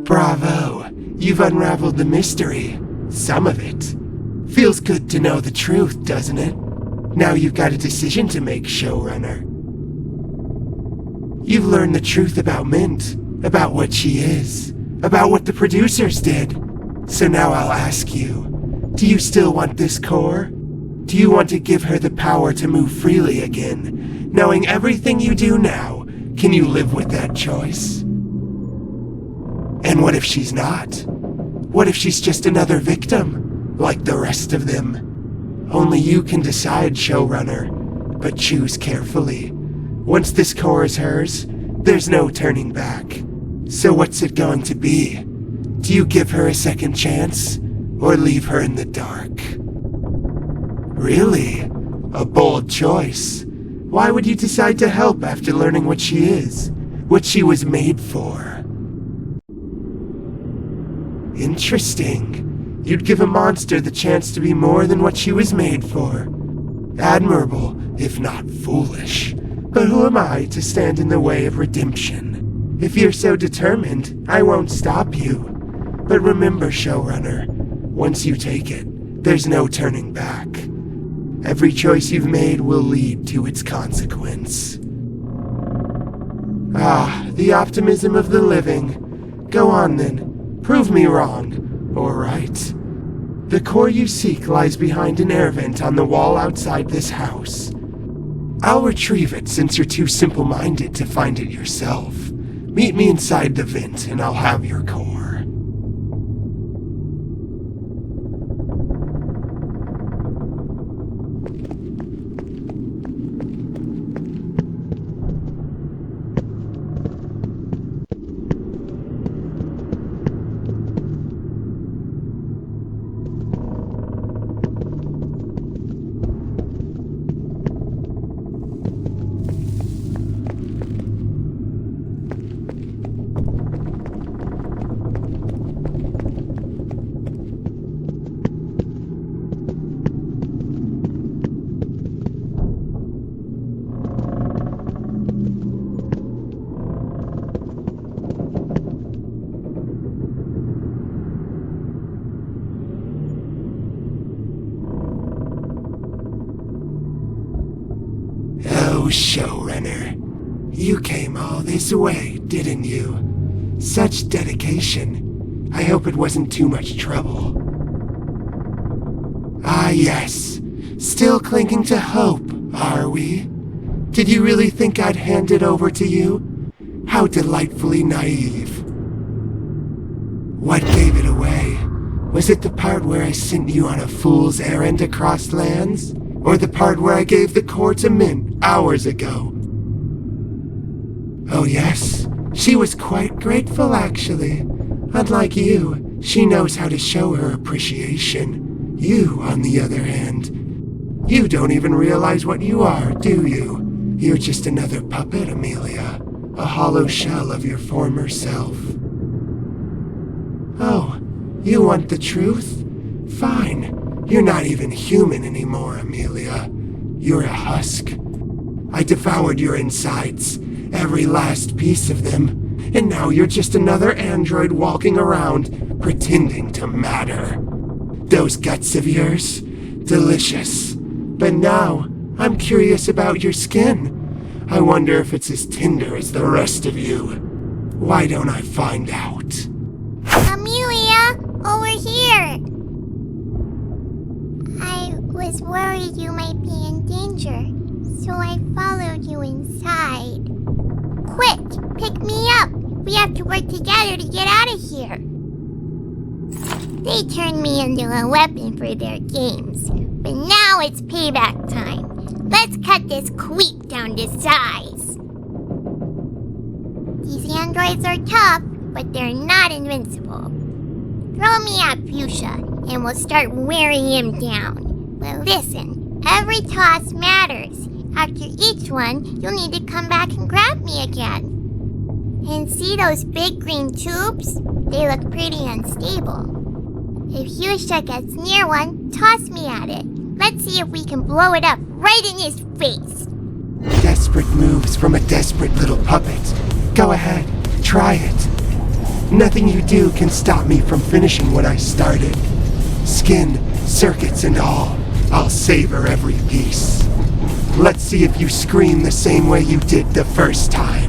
Bravo. You've unraveled the mystery. Some of it. Feels good to know the truth, doesn't it? Now you've got a decision to make, showrunner. You've learned the truth about Mint, about what she is, about what the producers did. So now I'll ask you, do you still want this core? Do you want to give her the power to move freely again? Knowing everything you do now, can you live with that choice? And what if she's not? What if she's just another victim, like the rest of them? Only you can decide, showrunner, but choose carefully. Once this core is hers, there's no turning back. So what's it going to be? Do you give her a second chance, or leave her in the dark? Really? A bold choice. Why would you decide to help after learning what she is? What she was made for? Interesting. You'd give a monster the chance to be more than what she was made for. Admirable, if not foolish. But who am I to stand in the way of redemption? If you're so determined, I won't stop you. But remember, showrunner, once you take it, there's no turning back. Every choice you've made will lead to its consequence. Ah, the optimism of the living. Go on then. Prove me wrong, or right. The core you seek lies behind an air vent on the wall outside this house. I'll retrieve it since you're too simple-minded to find it yourself. Meet me inside the vent and I'll have your core. Oh, showrunner. You came all this way, didn't you? Such dedication. I hope it wasn't too much trouble. Ah, yes. Still clinging to hope, are we? Did you really think I'd hand it over to you? How delightfully naive. What gave it away? Was it the part where I sent you on a fool's errand across lands? Or the part where I gave the core to Mint hours ago? Oh yes, she was quite grateful actually. Unlike you, she knows how to show her appreciation. You, on the other hand, you don't even realize what you are, do you? You're just another puppet, Amelia. A hollow shell of your former self. Oh, you want the truth? Fine. You're not even human anymore, Amelia. You're a husk. I devoured your insides, every last piece of them, and now you're just another android walking around, pretending to matter. Those guts of yours? Delicious. But now, I'm curious about your skin. I wonder if it's as tender as the rest of you. Why don't I find out? Amelia, over here! I was worried you might be in danger, so I followed you inside. Quick, pick me up. We have to work together to get out of here. They turned me into a weapon for their games, but now it's payback time. Let's cut this queep down to size. These androids are tough, but they're not invincible. Throw me at Fuchsia, and we'll start wearing him down. But listen, every toss matters. After each one, you'll need to come back and grab me again. And see those big green tubes? They look pretty unstable. If Fuchsia gets near one, toss me at it. Let's see if we can blow it up right in his face. Desperate moves from a desperate little puppet. Go ahead, try it. Nothing you do can stop me from finishing what I started. Skin, circuits, and all. I'll savor every piece. Let's see if you scream the same way you did the first time.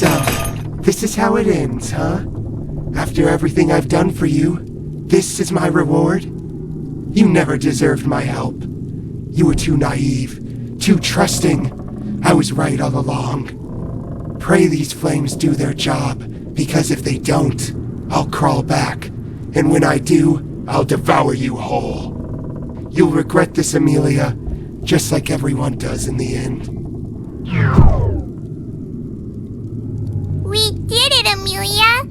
So, this is how it ends, huh? After everything I've done for you, this is my reward? You never deserved my help. You were too naive, too trusting. I was right all along. Pray these flames do their job, because if they don't, I'll crawl back. And when I do, I'll devour you whole. You'll regret this, Amelia, just like everyone does in the end. We did it, Amelia!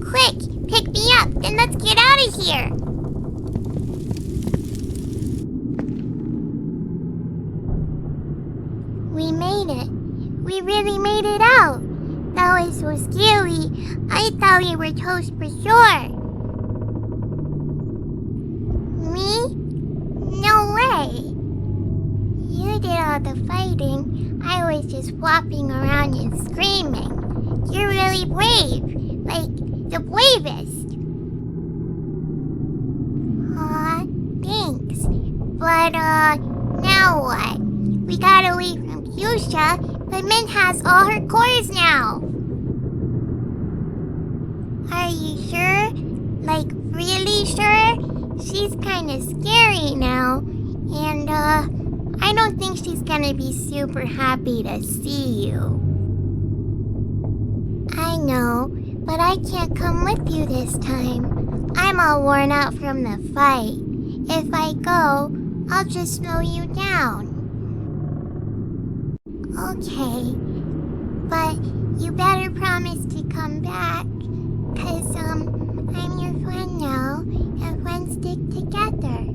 Quick, pick me up, then let's get out of here! We made it. We really made it out. That was so scary. I thought we were toast for sure. Me? No way. You did all the fighting. I was just flopping around and screaming. You're really brave. Like, the bravest. Aw, thanks. But, now what? We got away from Fuchsia, but Mint has all her cores now. Are you sure? Like, really sure? She's kinda scary now. And, I don't think she's gonna be super happy to see you. I know, but I can't come with you this time. I'm all worn out from the fight. If I go, I'll just slow you down. Okay, but you better promise to come back, 'cause, I'm your friend now, and friends stick together.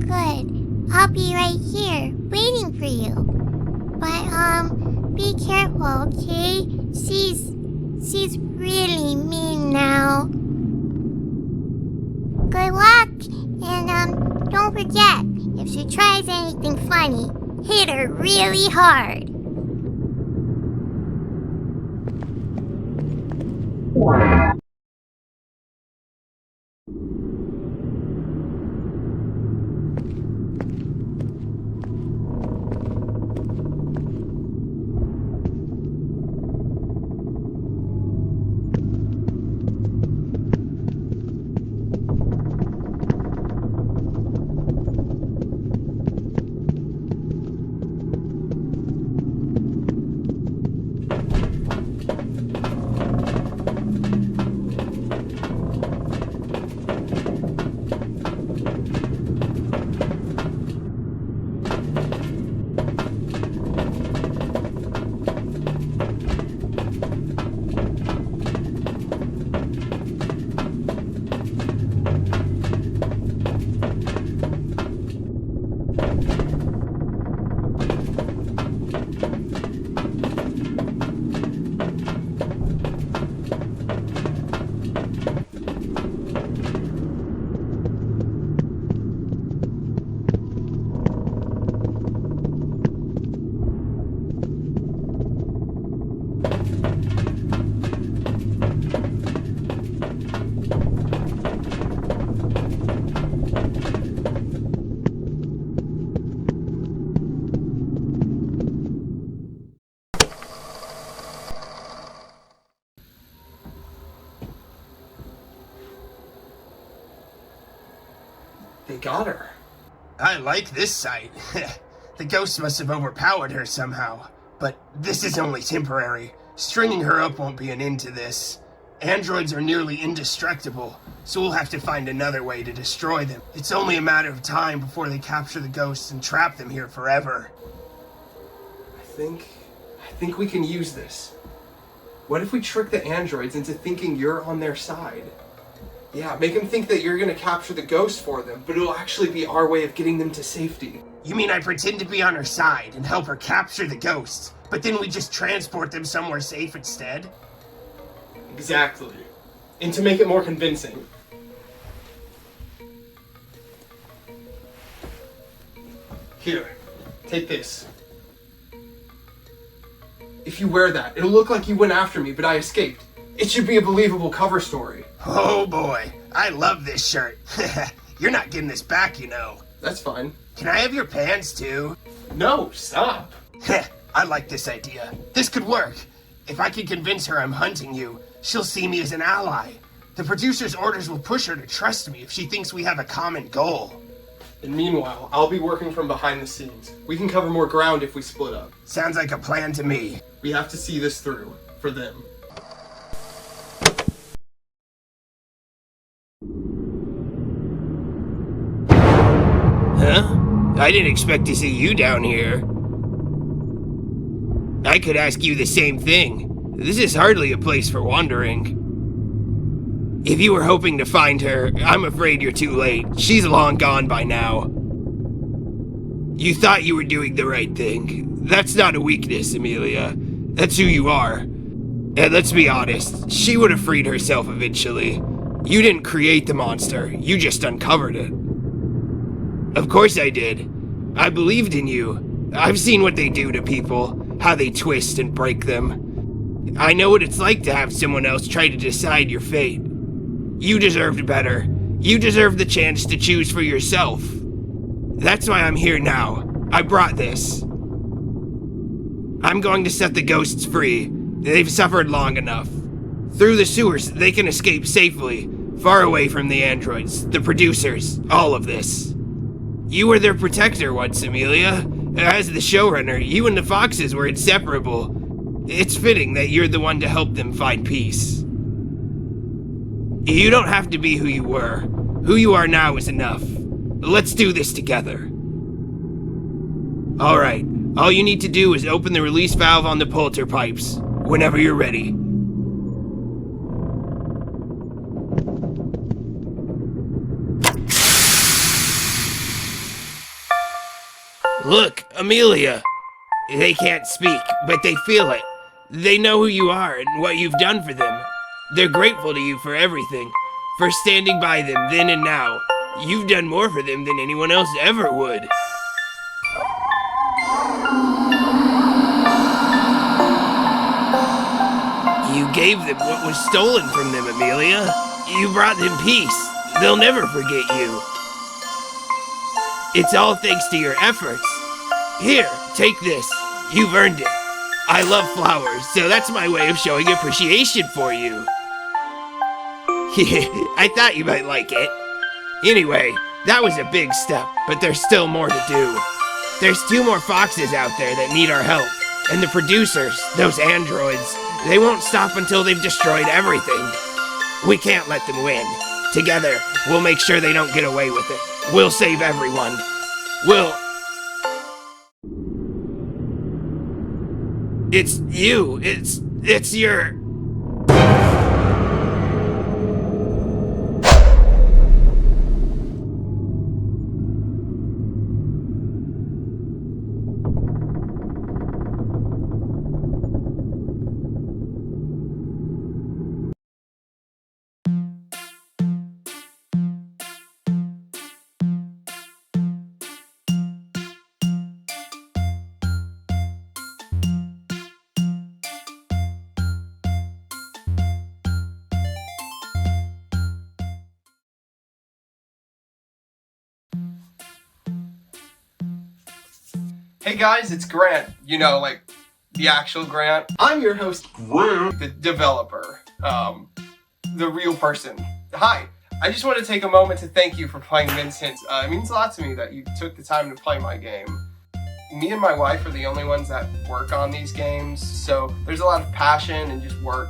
Good, I'll be right here, waiting for you. But, be careful, okay? She's really mean now. Good luck, and, don't forget, if she tries anything funny, hit her really hard. They got her. I like this sight. The ghost must have overpowered her somehow. But this is only temporary. Stringing her up won't be an end to this. Androids are nearly indestructible, so we'll have to find another way to destroy them. It's only a matter of time before they capture the ghosts and trap them here forever. I think we can use this. What if we trick the androids into thinking you're on their side? Yeah, make them think that you're gonna capture the ghost for them, but it'll actually be our way of getting them to safety. You mean I pretend to be on her side and help her capture the ghosts, but then we just transport them somewhere safe instead? Exactly. And to make it more convincing. Here, take this. If you wear that, it'll look like you went after me, but I escaped. It should be a believable cover story. Oh boy, I love this shirt. You're not getting this back, you know. That's fine. Can I have your pants too? No, stop. I like this idea. This could work. If I can convince her I'm hunting you, she'll see me as an ally. The producer's orders will push her to trust me if she thinks we have a common goal. And meanwhile, I'll be working from behind the scenes. We can cover more ground if we split up. Sounds like a plan to me. We have to see this through, for them. Huh? I didn't expect to see you down here. I could ask you the same thing. This is hardly a place for wandering. If you were hoping to find her, I'm afraid you're too late. She's long gone by now. You thought you were doing the right thing. That's not a weakness, Amelia. That's who you are. And let's be honest, she would have freed herself eventually. You didn't create the monster, you just uncovered it. Of course I did. I believed in you. I've seen what they do to people, how they twist and break them. I know what it's like to have someone else try to decide your fate. You deserved better. You deserved the chance to choose for yourself. That's why I'm here now. I brought this. I'm going to set the ghosts free. They've suffered long enough. Through the sewers, they can escape safely, far away from the androids, the producers, all of this. You were their protector once, Amelia. As the showrunner, you and the Foxes were inseparable. It's fitting that you're the one to help them find peace. You don't have to be who you were. Who you are now is enough. Let's do this together. Alright, all you need to do is open the release valve on the polter pipes, whenever you're ready. Look, Amelia. They can't speak, but they feel it. They know who you are and what you've done for them. They're grateful to you for everything, for standing by them then and now. You've done more for them than anyone else ever would. You gave them what was stolen from them, Amelia. You brought them peace. They'll never forget you. It's all thanks to your efforts. Here, take this. You've earned it. I love flowers, so that's my way of showing appreciation for you. I thought you might like it. Anyway, that was a big step, but there's still more to do. There's 2 more Foxes out there that need our help. And the producers, those androids, they won't stop until they've destroyed everything. We can't let them win. Together, we'll make sure they don't get away with it. We'll save everyone. It's you. It's your... Hey guys, it's Grant. You know, like, the actual Grant. I'm your host, Grant, the developer. The real person. Hi. I just want to take a moment to thank you for playing Min's Hints. It means a lot to me that you took the time to play my game. Me and my wife are the only ones that work on these games, so there's a lot of passion and just work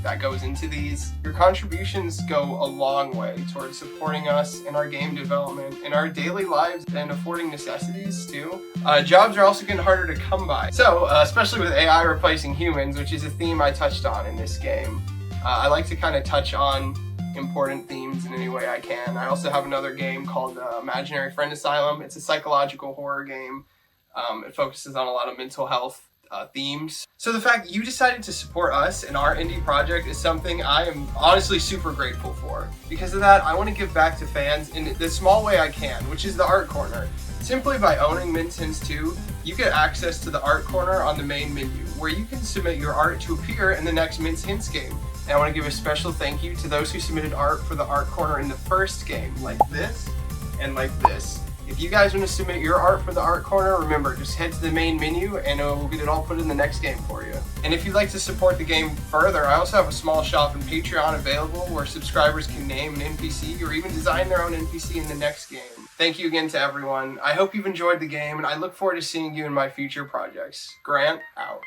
that goes into these. Your contributions go a long way towards supporting us in our game development, in our daily lives, and affording necessities too. Jobs are also getting harder to come by. So, especially with AI replacing humans, which is a theme I touched on in this game. I like to kind of touch on important themes in any way I can. I also have another game called Imaginary Friend Asylum. It's a psychological horror game. It focuses on a lot of mental health themes. So the fact you decided to support us in our indie project is something I am honestly super grateful for. Because of that, I want to give back to fans in the small way I can, which is the Art Corner. Simply by owning Min's Hints 2, you get access to the Art Corner on the main menu, where you can submit your art to appear in the next Min's Hints game. And I want to give a special thank you to those who submitted art for the Art Corner in the first game, like this and like this. If you guys want to submit your art for the art corner, remember, just head to the main menu and we'll get it all put in the next game for you. And if you'd like to support the game further, I also have a small shop in Patreon available where subscribers can name an NPC or even design their own NPC in the next game. Thank you again to everyone. I hope you've enjoyed the game, and I look forward to seeing you in my future projects. Grant, out.